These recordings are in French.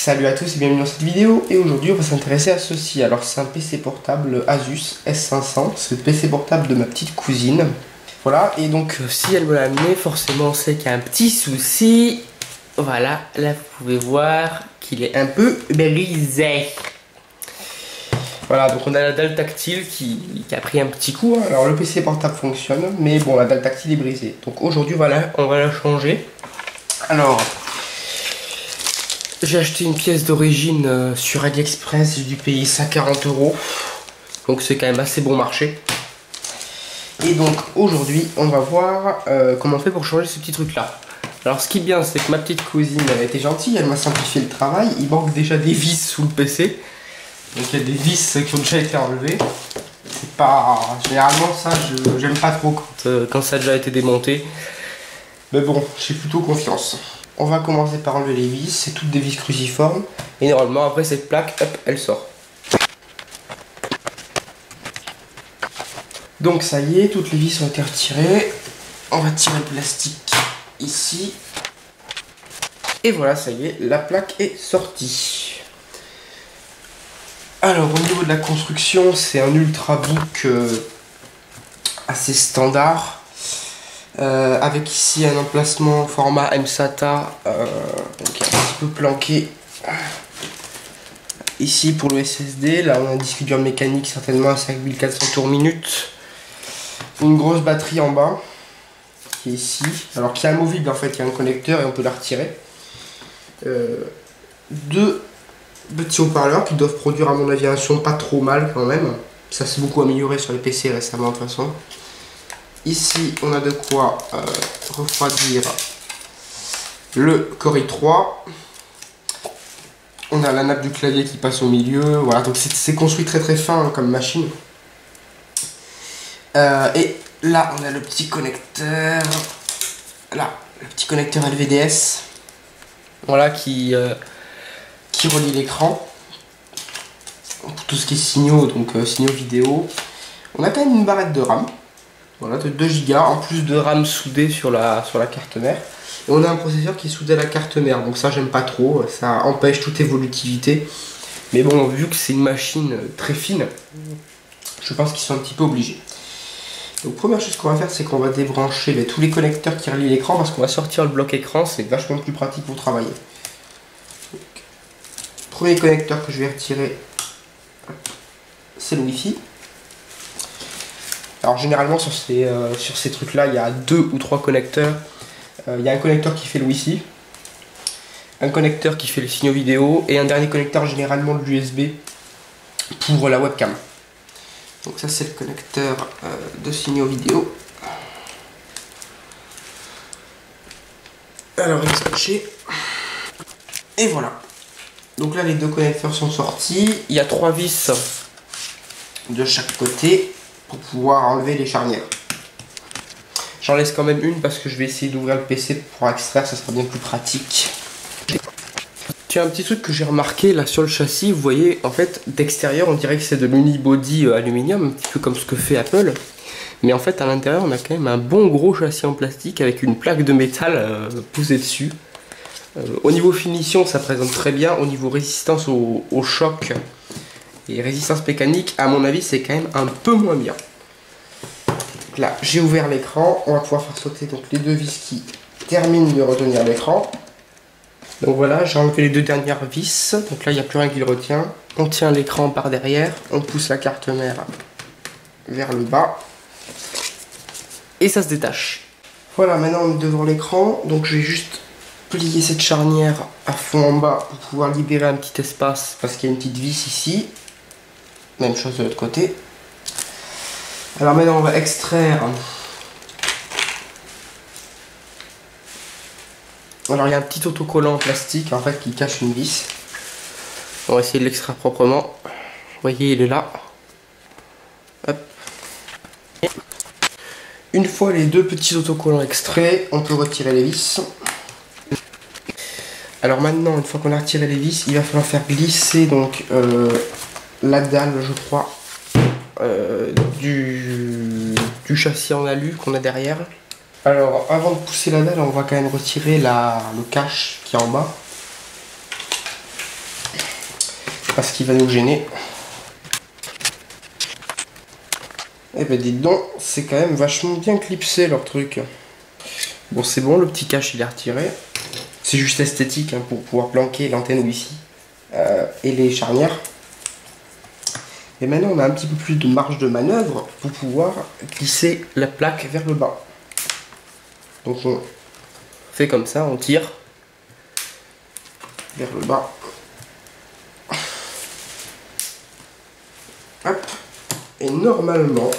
Salut à tous et bienvenue dans cette vidéo. Et aujourd'hui on va s'intéresser à ceci. Alors c'est un PC portable Asus S500. C'est le PC portable de ma petite cousine. Voilà, et donc si elle me l'a amené, forcément on sait qu'il y a un petit souci. Voilà, là vous pouvez voir qu'il est un peu brisé. Voilà, donc on a la dalle tactile qui a pris un petit coup. Alors le PC portable fonctionne, mais bon, la dalle tactile est brisée. Donc aujourd'hui voilà, on va la changer. Alors, j'ai acheté une pièce d'origine sur AliExpress, j'ai dû payer 140 €. Donc c'est quand même assez bon marché. Et donc aujourd'hui, on va voir comment on fait pour changer ce petit truc là. Alors ce qui est bien, c'est que ma petite cousine, elle a été gentille, elle m'a simplifié le travail. Il manque déjà des vis sous le PC. Donc il y a des vis qui ont déjà été enlevées. C'est pas... Généralement ça, j'aime pas trop quand ça a déjà été démonté. Mais bon, j'ai plutôt confiance. On va commencer par enlever les vis, c'est toutes des vis cruciformes. Et normalement après cette plaque, hop, elle sort. Donc ça y est, toutes les vis ont été retirées. On va tirer le plastique ici. Et voilà, ça y est, la plaque est sortie. Alors au niveau de la construction, c'est un ultrabook assez standard. Avec ici un emplacement format MSATA, donc un petit peu planqué. Ici pour le SSD, là on a un disque dur mécanique certainement à 5400 tours minute. Une grosse batterie en bas, qui est ici, alors qui est amovible en fait, il y a un connecteur et on peut la retirer. Deux petits haut-parleurs qui doivent produire à mon avis un son pas trop mal quand même. Ça s'est beaucoup amélioré sur les PC récemment de toute façon. Ici on a de quoi refroidir le Core i3. On a la nappe du clavier qui passe au milieu. Voilà, donc c'est construit très fin hein, comme machine. Et là on a le petit connecteur. Là, le petit connecteur LVDS. Voilà qui relie l'écran pour tout ce qui est signaux, donc signaux vidéo. On a quand même une barrette de RAM, voilà, de 2 Go en plus de RAM soudée sur la carte mère. Et on a un processeur qui est soudé à la carte mère, donc ça j'aime pas trop, ça empêche toute évolutivité. Mais bon, vu que c'est une machine très fine, je pense qu'ils sont un petit peu obligés. Donc première chose qu'on va faire, c'est qu'on va débrancher tous les connecteurs qui relient l'écran, parce qu'on va sortir le bloc écran, c'est vachement plus pratique pour travailler. Premier connecteur que je vais retirer, c'est le Wi-Fi. Alors généralement sur ces trucs là, il y a 2 ou 3 connecteurs. Il y a un connecteur qui fait le Wi-Fi, un connecteur qui fait les signaux vidéo et un dernier connecteur généralement de l'USB pour la webcam. Donc ça c'est le connecteur de signaux vidéo. Alors il est scotché. Et voilà. Donc là les deux connecteurs sont sortis. Il y a 3 vis de chaque côté pour pouvoir enlever les charnières. J'en laisse quand même une parce que je vais essayer d'ouvrir le PC pour extraire, ça sera bien plus pratique. Tiens, un petit truc que j'ai remarqué là sur le châssis, vous voyez en fait d'extérieur on dirait que c'est de l'unibody aluminium, un petit peu comme ce que fait Apple. Mais en fait à l'intérieur on a quand même un bon gros châssis en plastique avec une plaque de métal posée dessus. Au niveau finition ça présente très bien, au niveau résistance au choc et résistance mécanique à mon avis c'est quand même un peu moins bien. Donc là j'ai ouvert l'écran, on va pouvoir faire sauter donc les deux vis qui terminent de retenir l'écran. Donc voilà, j'ai enlevé les 2 dernières vis, donc là il n'y a plus rien qui le retient. On tient l'écran par derrière, on pousse la carte mère vers le bas et ça se détache. Voilà, maintenant on est devant l'écran, donc je vais juste plier cette charnière à fond en bas pour pouvoir libérer un petit espace parce qu'il y a une petite vis ici. Même chose de l'autre côté. Alors maintenant on va extraire. Alors il y a un petit autocollant en plastique en fait qui cache une vis. On va essayer de l'extraire proprement. Vous voyez il est là. Hop. Une fois les 2 petits autocollants extraits, on peut retirer les vis. Alors maintenant, une fois qu'on a retiré les vis, il va falloir faire glisser donc la dalle, je crois, du châssis en alu qu'on a derrière. Alors avant de pousser la dalle, on va quand même retirer le cache qui est en bas. à ce qui va nous gêner. Eh ben dis donc, c'est quand même vachement bien clipsé leur truc. Bon c'est bon, le petit cache il est retiré. C'est juste esthétique hein, pour pouvoir planquer l'antenne Wi-Fi et les charnières. Et maintenant on a un petit peu plus de marge de manœuvre pour pouvoir glisser la plaque vers le bas. Donc on fait comme ça, on tire vers le bas. Hop. Et normalement,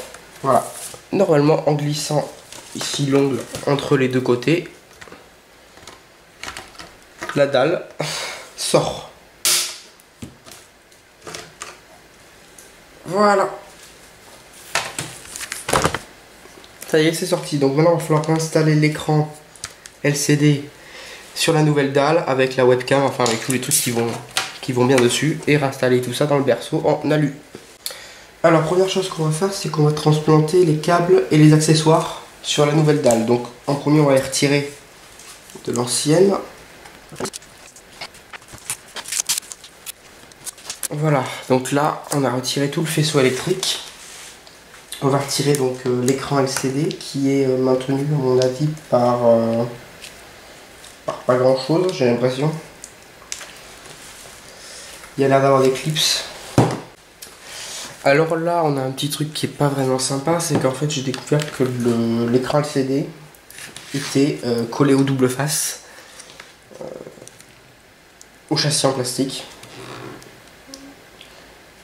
voilà, normalement en glissant ici l'ongle entre les deux côtés, la dalle sort. Voilà. Ça y est, c'est sorti. Donc maintenant, il va falloir installer l'écran LCD sur la nouvelle dalle avec la webcam, enfin avec tous les trucs qui vont bien dessus, et réinstaller tout ça dans le berceau en alu. Alors, première chose qu'on va faire, c'est qu'on va transplanter les câbles et les accessoires sur la nouvelle dalle. Donc, en premier, on va les retirer de l'ancienne. Voilà, donc là, on a retiré tout le faisceau électrique. On va retirer donc l'écran LCD qui est maintenu, à mon avis, par pas grand chose, j'ai l'impression. Il y a l'air d'avoir des clips. Alors là, on a un petit truc qui est pas vraiment sympa, c'est qu'en fait, j'ai découvert que l'écran LCD était collé au double face, au châssis en plastique.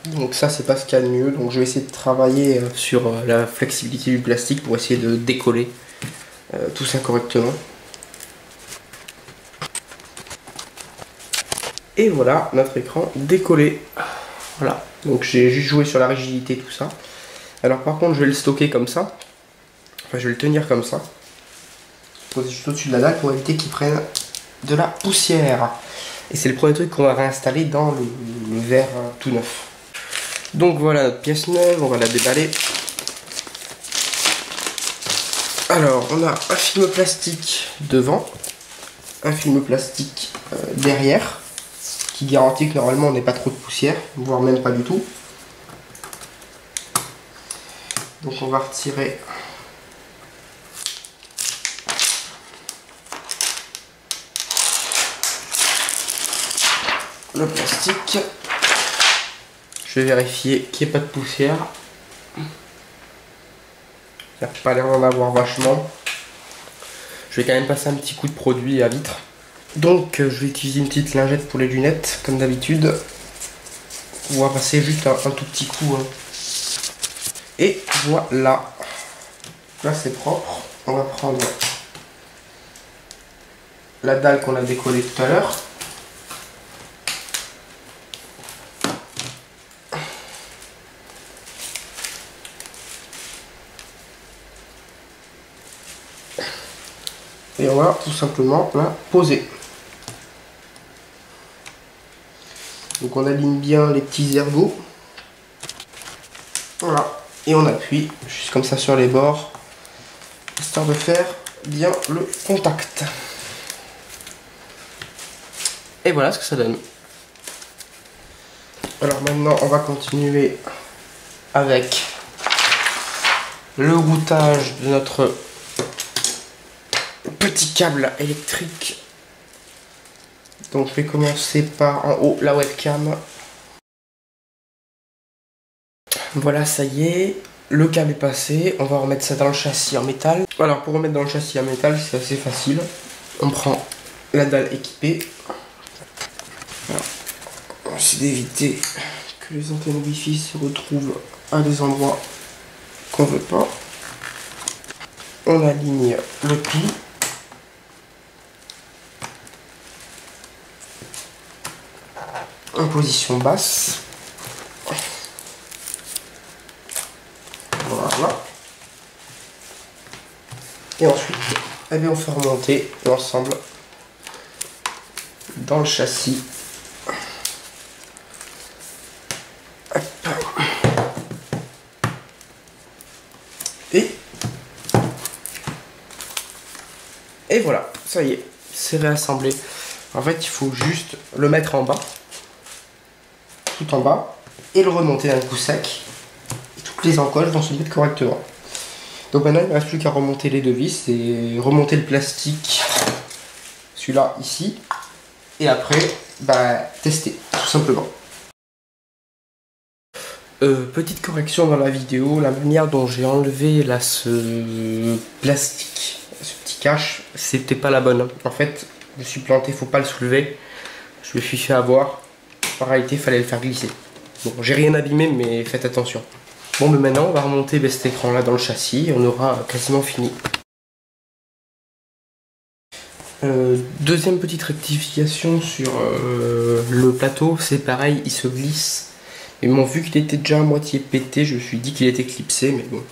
Donc ça, c'est pas ce qu'il y a de mieux. Donc je vais essayer de travailler sur la flexibilité du plastique pour essayer de décoller tout ça correctement. Et voilà notre écran décollé. Voilà, donc j'ai juste joué sur la rigidité, tout ça. Alors par contre, je vais le stocker comme ça. Enfin, je vais le tenir comme ça. Poser juste au-dessus de la dalle pour éviter qu'il prenne de la poussière. Et c'est le premier truc qu'on va réinstaller dans le verre tout neuf. Donc voilà notre pièce neuve, on va la déballer. Alors, on a un film plastique devant, un film plastique derrière, qui garantit que normalement on n'ait pas trop de poussière, voire même pas du tout. Donc on va retirer le plastique. Je vais vérifier qu'il n'y ait pas de poussière. Il n'y a pas l'air d'en avoir vachement. Je vais quand même passer un petit coup de produit à vitre. Donc je vais utiliser une petite lingette pour les lunettes, comme d'habitude. On va passer juste un tout petit coup. Hein. Et voilà. Là c'est propre. On va prendre la dalle qu'on a décollée tout à l'heure. Et on va tout simplement la poser. Donc on aligne bien les petits ergots. Voilà. Et on appuie juste comme ça sur les bords, histoire de faire bien le contact. Et voilà ce que ça donne. Alors maintenant on va continuer avec le routage de notre petit câble électrique. Donc je vais commencer par en haut la webcam. Voilà, ça y est, le câble est passé. On va remettre ça dans le châssis en métal. Alors pour remettre dans le châssis en métal, c'est assez facile. On prend la dalle équipée. Voilà. On essaie d'éviter que les antennes Wi-Fi se retrouvent à des endroits qu'on veut pas. On aligne le tout. En position basse. Voilà. Et ensuite, eh bien, on fait remonter l'ensemble dans le châssis. Hop. Et voilà, ça y est, c'est réassemblé. En fait, il faut juste le mettre en bas. tout en bas et le remonter d'un coup sec. Et toutes les encoches vont se mettre correctement. Donc maintenant il ne reste plus qu'à remonter les deux vis et remonter le plastique, celui-là ici, et après tester tout simplement. Petite correction dans la vidéo, la manière dont j'ai enlevé là ce plastique, ce petit cache, c'était pas la bonne. En fait, je me suis planté, faut pas le soulever. Je me suis fait avoir. En réalité, il fallait le faire glisser. Bon, j'ai rien abîmé, mais faites attention. Bon, mais maintenant, on va remonter cet écran là dans le châssis et on aura quasiment fini. Deuxième petite rectification sur le plateau, c'est pareil, il se glisse. Mais bon, vu qu'il était déjà à moitié pété, je me suis dit qu'il était clipsé, mais bon,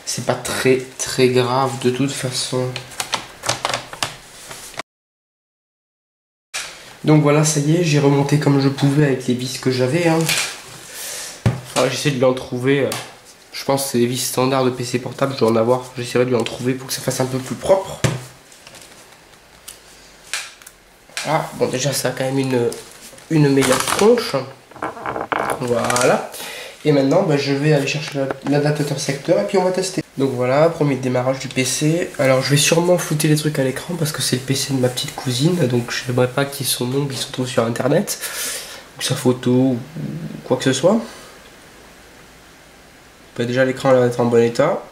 c'est pas très grave de toute façon. Donc voilà, ça y est, j'ai remonté comme je pouvais avec les vis que j'avais. Hein. Enfin, j'essaie de lui en trouver. Je pense que c'est les vis standards de PC portable, je dois en avoir. J'essaierai de lui en trouver pour que ça fasse un peu plus propre. Ah, bon, déjà, ça a quand même une meilleure tronche. Voilà. Et maintenant, je vais aller chercher l'adaptateur secteur et puis on va tester. Donc voilà, premier démarrage du PC. Alors je vais sûrement flouter les trucs à l'écran parce que c'est le PC de ma petite cousine. Donc je n'aimerais pas qu'il y ait son nom qui se trouve sur internet. Ou sa photo ou quoi que ce soit. Déjà l'écran va être en bon état.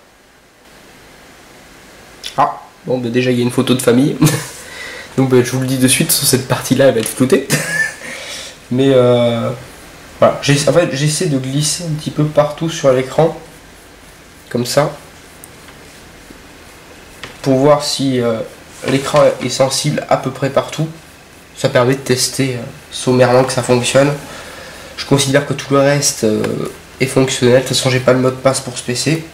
Ah, bon déjà il y a une photo de famille. Donc je vous le dis de suite, sur cette partie là elle va être floutée. Mais voilà, en fait j'essaie de glisser un petit peu partout sur l'écran, comme ça, pour voir si l'écran est sensible à peu près partout. Ça permet de tester sommairement que ça fonctionne. Je considère que tout le reste est fonctionnel. De toute façon j'ai pas le mot de passe pour ce PC.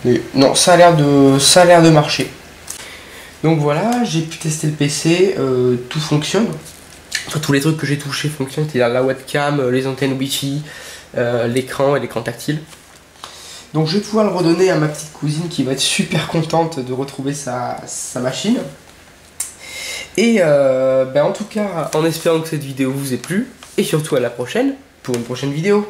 Mais non, ça a l'air de marcher. Donc voilà, j'ai pu tester le PC, tout fonctionne. Enfin, tous les trucs que j'ai touchés fonctionnent, c'est-à-dire la webcam, les antennes Wi-Fi, l'écran et l'écran tactile. Donc je vais pouvoir le redonner à ma petite cousine qui va être super contente de retrouver sa machine. Et en tout cas, en espérant que cette vidéo vous ait plu, et surtout à la prochaine pour une prochaine vidéo.